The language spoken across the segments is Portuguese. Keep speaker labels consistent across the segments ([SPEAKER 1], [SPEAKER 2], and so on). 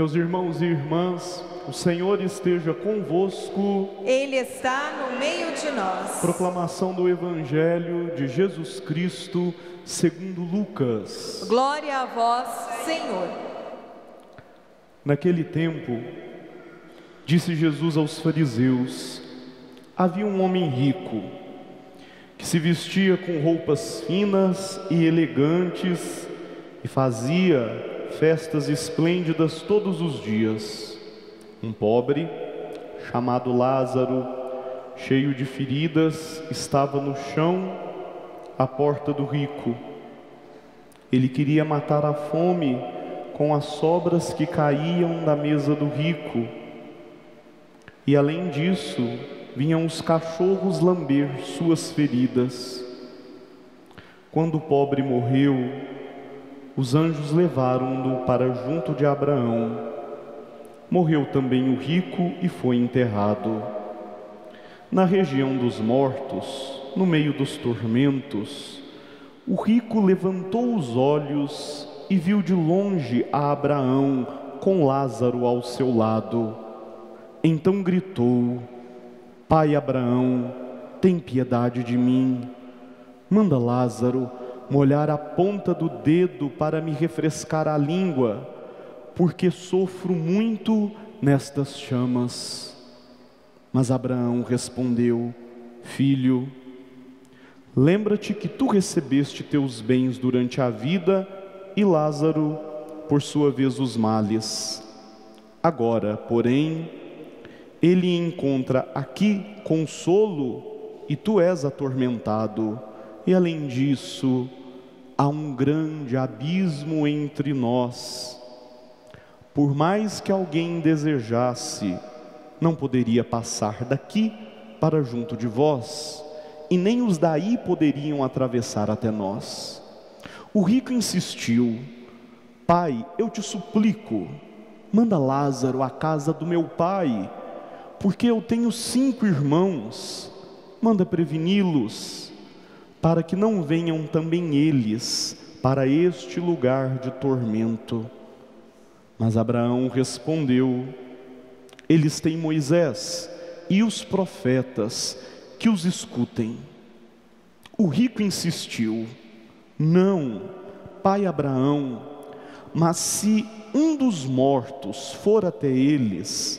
[SPEAKER 1] Meus irmãos e irmãs, o Senhor esteja convosco.
[SPEAKER 2] Ele está no meio de nós.
[SPEAKER 1] Proclamação do Evangelho de Jesus Cristo, segundo Lucas.
[SPEAKER 2] Glória a vós, Senhor.
[SPEAKER 1] Naquele tempo, disse Jesus aos fariseus: havia um homem rico, que se vestia com roupas finas e elegantes, e fazia festas esplêndidas todos os dias. Um pobre, chamado Lázaro, cheio de feridas, estava no chão, à porta do rico. Ele queria matar a fome com as sobras que caíam da mesa do rico. E além disso, vinham os cachorros lamber suas feridas. Quando o pobre morreu, os anjos levaram-no para junto de Abraão. Morreu também o rico e foi enterrado. Na região dos mortos, no meio dos tormentos, o rico levantou os olhos e viu de longe a Abraão com Lázaro ao seu lado. Então gritou: Pai Abraão, tem piedade de mim. Manda Lázaro molhar a ponta do dedo para me refrescar a língua, porque sofro muito nestas chamas. Mas Abraão respondeu: Filho, lembra-te que tu recebeste teus bens durante a vida e Lázaro, por sua vez, os males. Agora, porém, ele encontra aqui consolo e tu és atormentado. E além disso, há um grande abismo entre nós. Por mais que alguém desejasse, não poderia passar daqui para junto de vós, e nem os daí poderiam atravessar até nós. O rico insistiu: Pai, eu te suplico, manda Lázaro à casa do meu pai, porque eu tenho 5 irmãos. Manda preveni-los, para que não venham também eles para este lugar de tormento. Mas Abraão respondeu: eles têm Moisés e os profetas, que os escutem. O rico insistiu: não, pai Abraão, mas se um dos mortos for até eles,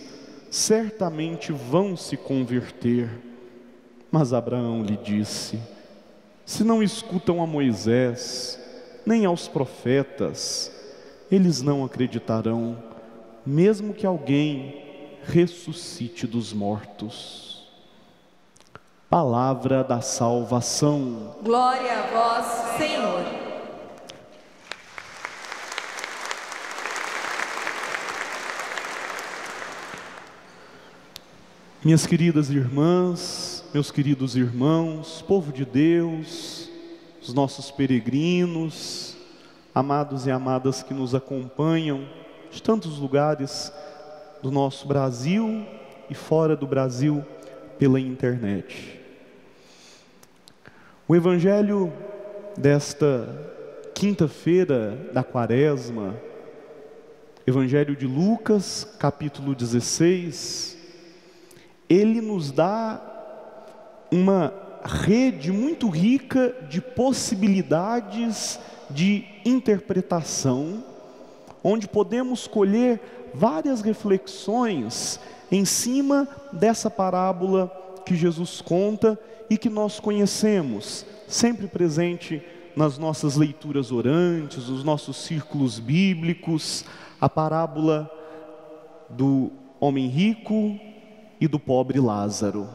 [SPEAKER 1] certamente vão se converter. Mas Abraão lhe disse: se não escutam a Moisés, nem aos profetas, eles não acreditarão, mesmo que alguém ressuscite dos mortos. Palavra da salvação.
[SPEAKER 2] Glória a vós, Senhor.
[SPEAKER 1] Minhas queridas irmãs, meus queridos irmãos, povo de Deus, os nossos peregrinos, amados e amadas que nos acompanham de tantos lugares do nosso Brasil e fora do Brasil pela internet. O Evangelho desta quinta-feira da Quaresma, Evangelho de Lucas, capítulo 16, ele nos dá uma rede muito rica de possibilidades de interpretação, onde podemos colher várias reflexões em cima dessa parábola que Jesus conta e que nós conhecemos, sempre presente nas nossas leituras orantes, nos nossos círculos bíblicos, a parábola do homem rico e do pobre Lázaro.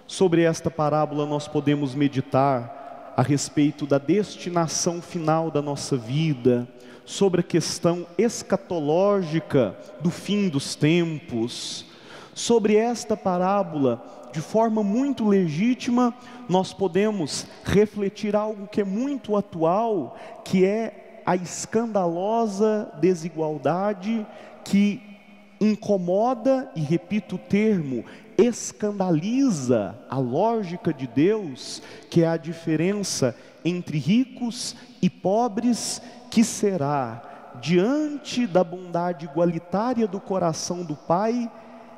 [SPEAKER 1] Sobre esta parábola nós podemos meditar a respeito da destinação final da nossa vida, sobre a questão escatológica do fim dos tempos. Sobre esta parábola, de forma muito legítima, nós podemos refletir algo que é muito atual, que é a escandalosa desigualdade que incomoda, e repito o termo, escandaliza a lógica de Deus, que é a diferença entre ricos e pobres, que será diante da bondade igualitária do coração do Pai,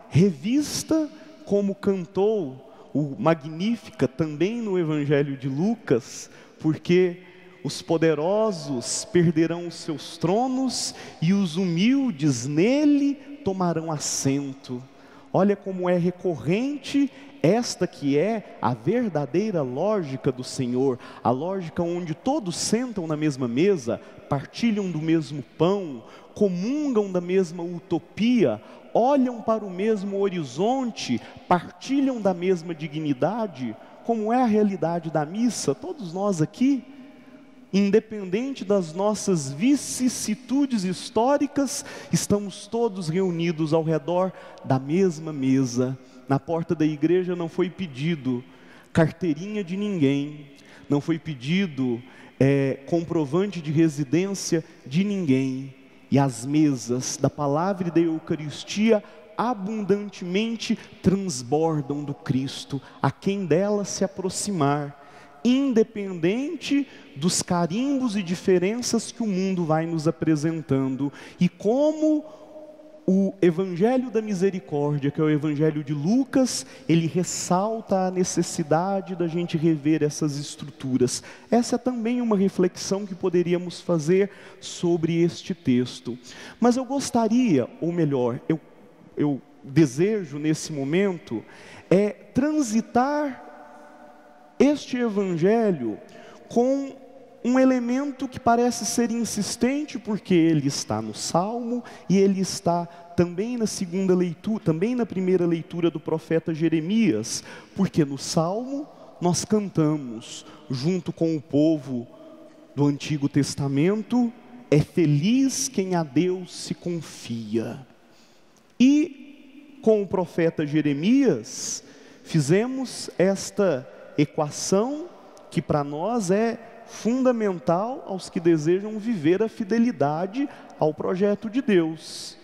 [SPEAKER 1] revista como cantou o Magnífica também no Evangelho de Lucas, porque os poderosos perderão os seus tronos e os humildes nele tomarão assento. Olha como é recorrente esta que é a verdadeira lógica do Senhor, a lógica onde todos sentam na mesma mesa, partilham do mesmo pão, comungam da mesma utopia, olham para o mesmo horizonte, partilham da mesma dignidade, como é a realidade da missa. Todos nós aqui, independente das nossas vicissitudes históricas, estamos todos reunidos ao redor da mesma mesa. Na porta da igreja não foi pedido carteirinha de ninguém, não foi pedido comprovante de residência de ninguém. E as mesas da palavra e da Eucaristia abundantemente transbordam do Cristo, a quem dela se aproximar, independente dos carimbos e diferenças que o mundo vai nos apresentando. E como o Evangelho da Misericórdia, que é o Evangelho de Lucas, ele ressalta a necessidade da gente rever essas estruturas. Essa é também uma reflexão que poderíamos fazer sobre este texto. Mas eu gostaria, ou melhor, eu desejo nesse momento, transitar este Evangelho com um elemento que parece ser insistente, porque ele está no Salmo e ele está também na segunda leitura, também na primeira leitura do profeta Jeremias, porque no Salmo nós cantamos junto com o povo do Antigo Testamento: é feliz quem a Deus se confia. E com o profeta Jeremias fizemos esta equação que para nós é fundamental aos que desejam viver a fidelidade ao projeto de Deus.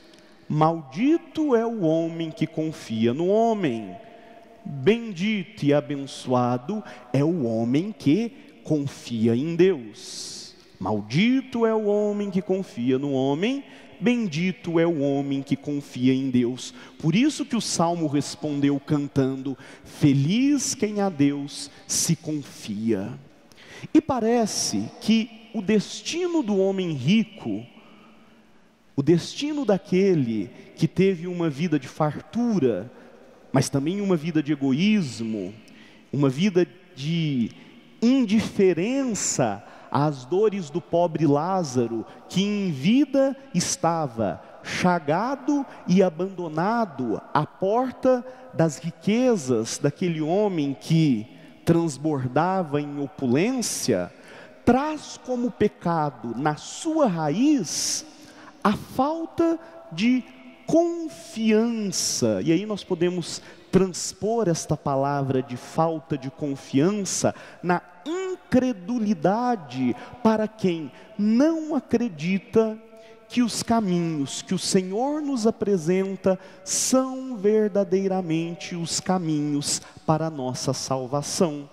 [SPEAKER 1] Maldito é o homem que confia no homem, bendito e abençoado é o homem que confia em Deus. Maldito é o homem que confia no homem, bendito é o homem que confia em Deus. Por isso que o Salmo respondeu cantando: feliz quem a Deus se confia. E parece que o destino do homem rico, o destino daquele que teve uma vida de fartura, mas também uma vida de egoísmo, uma vida de indiferença às dores do pobre Lázaro, que em vida estava chagado e abandonado à porta das riquezas daquele homem que transbordava em opulência, traz como pecado na sua raiz a falta de confiança. E aí nós podemos transpor esta palavra de falta de confiança na incredulidade para quem não acredita que os caminhos que o Senhor nos apresenta são verdadeiramente os caminhos para a nossa salvação.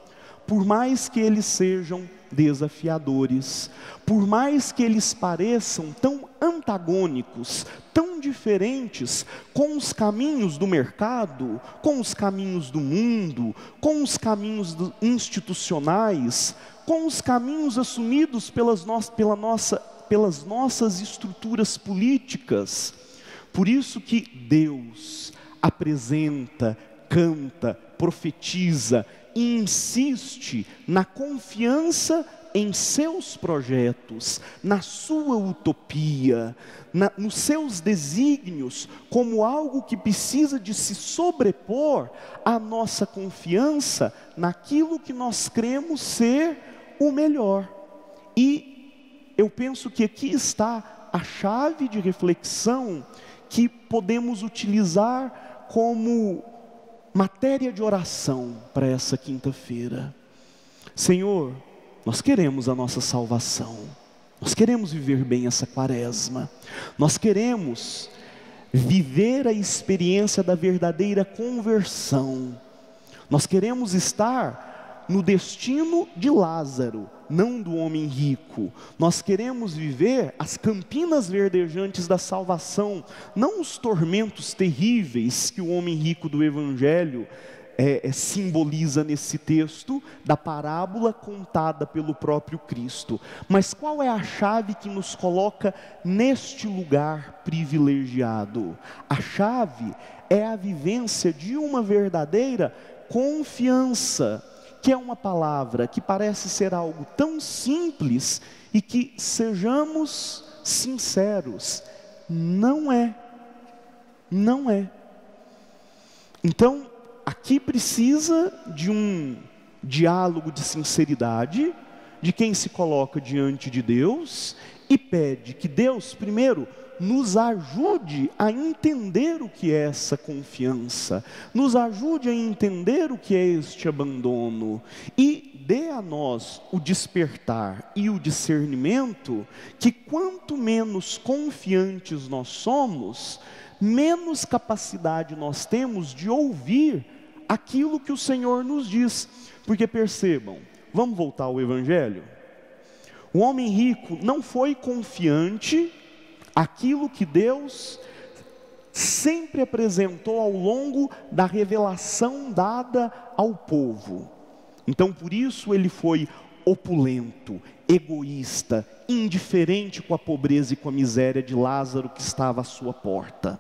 [SPEAKER 1] Por mais que eles sejam desafiadores, por mais que eles pareçam tão antagônicos, tão diferentes com os caminhos do mercado, com os caminhos do mundo, com os caminhos institucionais, com os caminhos assumidos pelas nossas estruturas políticas. Por isso que Deus apresenta, canta, profetiza e insiste na confiança em seus projetos, na sua utopia, nos seus desígnios, como algo que precisa de se sobrepor à nossa confiança naquilo que nós cremos ser o melhor. E eu penso que aqui está a chave de reflexão que podemos utilizar como matéria de oração para essa quinta-feira. Senhor, nós queremos a nossa salvação, nós queremos viver bem essa quaresma, nós queremos viver a experiência da verdadeira conversão, nós queremos estar no destino de Lázaro, não do homem rico. Nós queremos viver as campinas verdejantes da salvação, não os tormentos terríveis que o homem rico do Evangelho simboliza nesse texto da parábola contada pelo próprio Cristo. Mas qual é a chave que nos coloca neste lugar privilegiado? A chave é a vivência de uma verdadeira confiança, que é uma palavra que parece ser algo tão simples e que, sejamos sinceros, não é. Então, aqui precisa de um diálogo de sinceridade, de quem se coloca diante de Deus e pede que Deus, primeiro, nos ajude a entender o que é essa confiança, nos ajude a entender o que é este abandono e dê a nós o despertar e o discernimento que quanto menos confiantes nós somos, menos capacidade nós temos de ouvir aquilo que o Senhor nos diz. Porque percebam, vamos voltar ao Evangelho? O homem rico não foi confiante aquilo que Deus sempre apresentou ao longo da revelação dada ao povo. Então por isso ele foi opulento, egoísta, indiferente com a pobreza e com a miséria de Lázaro que estava à sua porta.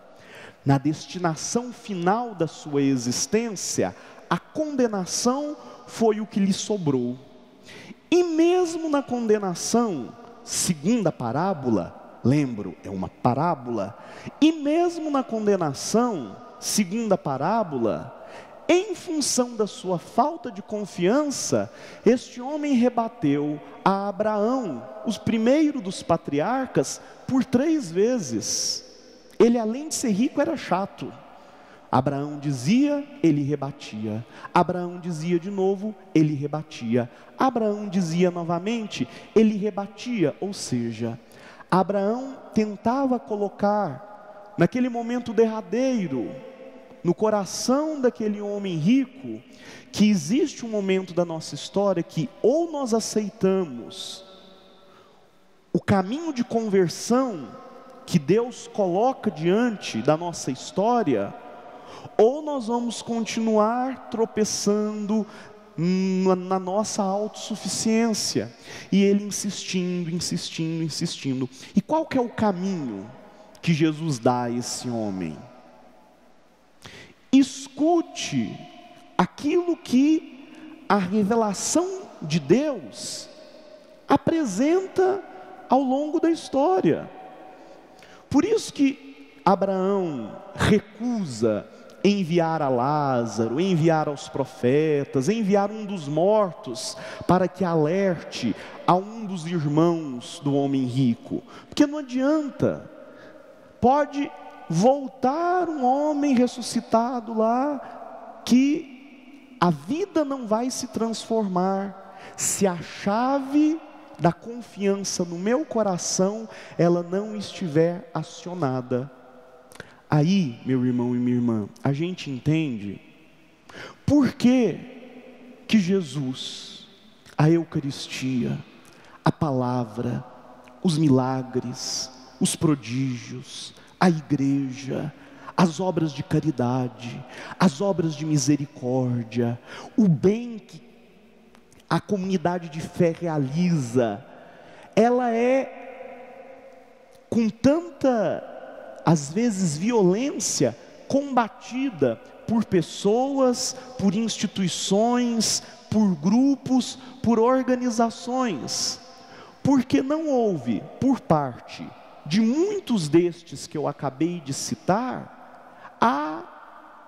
[SPEAKER 1] Na destinação final da sua existência, a condenação foi o que lhe sobrou. E mesmo na condenação, segundo a parábola, lembro, é uma parábola, e mesmo na condenação, segundo a parábola, em função da sua falta de confiança, este homem rebateu a Abraão, os primeiros dos patriarcas, por 3 vezes. Ele, além de ser rico, era chato. Abraão dizia, ele rebatia. Abraão dizia de novo, ele rebatia. Abraão dizia novamente, ele rebatia. Ou seja, Abraão tentava colocar, naquele momento derradeiro, no coração daquele homem rico, que existe um momento da nossa história que ou nós aceitamos o caminho de conversão que Deus coloca diante da nossa história, ou nós vamos continuar tropeçando na nossa autossuficiência. E ele insistindo. E qual que é o caminho que Jesus dá a esse homem? Escute aquilo que a revelação de Deus apresenta ao longo da história. Por isso que Abraão recusa enviar a Lázaro, enviar aos profetas, enviar um dos mortos para que alerte a um dos irmãos do homem rico. Porque não adianta, pode voltar um homem ressuscitado lá, que a vida não vai se transformar, se a chave da confiança no meu coração, ela não estiver acionada. Aí, meu irmão e minha irmã, a gente entende por que Jesus, a Eucaristia, a palavra, os milagres, os prodígios, a igreja, as obras de caridade, as obras de misericórdia, o bem que a comunidade de fé realiza, ela é com tanta, às vezes, violência, combatida por pessoas, por instituições, por grupos, por organizações, porque não houve, por parte de muitos destes que eu acabei de citar, a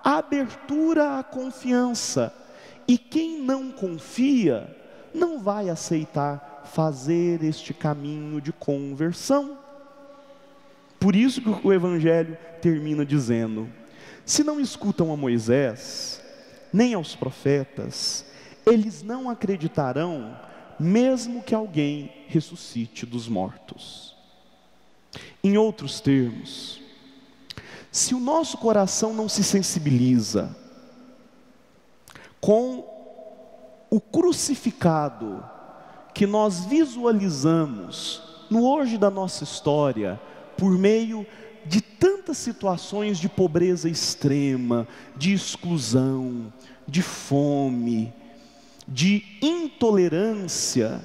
[SPEAKER 1] abertura à confiança. E quem não confia, não vai aceitar fazer este caminho de conversão. Por isso que o Evangelho termina dizendo: se não escutam a Moisés, nem aos profetas, eles não acreditarão, mesmo que alguém ressuscite dos mortos. Em outros termos, se o nosso coração não se sensibiliza com o crucificado que nós visualizamos no hoje da nossa história, por meio de tantas situações de pobreza extrema, de exclusão, de fome, de intolerância,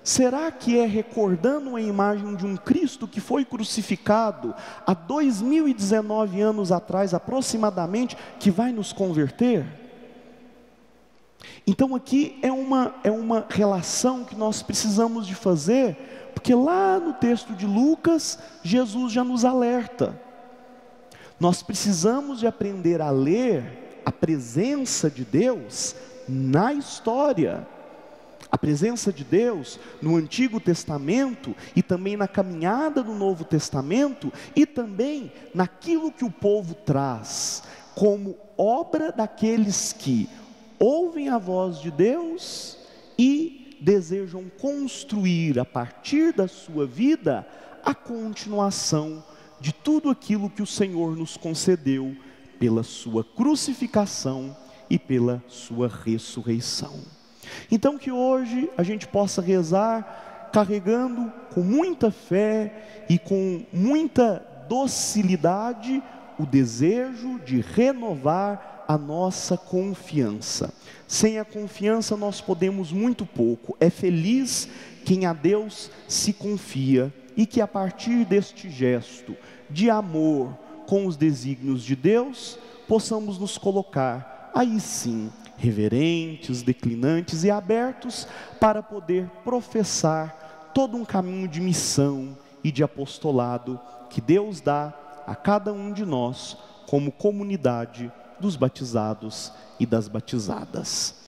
[SPEAKER 1] será que é recordando a imagem de um Cristo que foi crucificado há 2019 anos atrás aproximadamente, que vai nos converter? Então aqui é uma relação que nós precisamos de fazer, porque lá no texto de Lucas, Jesus já nos alerta. Nós precisamos de aprender a ler a presença de Deus na história. A presença de Deus no Antigo Testamento e também na caminhada do Novo Testamento e também naquilo que o povo traz como obra daqueles que ouvem a voz de Deus e desejam construir a partir da sua vida a continuação de tudo aquilo que o Senhor nos concedeu pela sua crucificação e pela sua ressurreição. Então que hoje a gente possa rezar carregando com muita fé e com muita docilidade o desejo de renovar a nossa confiança. Sem a confiança nós podemos muito pouco. É feliz quem a Deus se confia e que a partir deste gesto de amor com os desígnios de Deus, possamos nos colocar aí sim reverentes, declinantes e abertos para poder professar todo um caminho de missão e de apostolado que Deus dá a cada um de nós como comunidade dos batizados e das batizadas.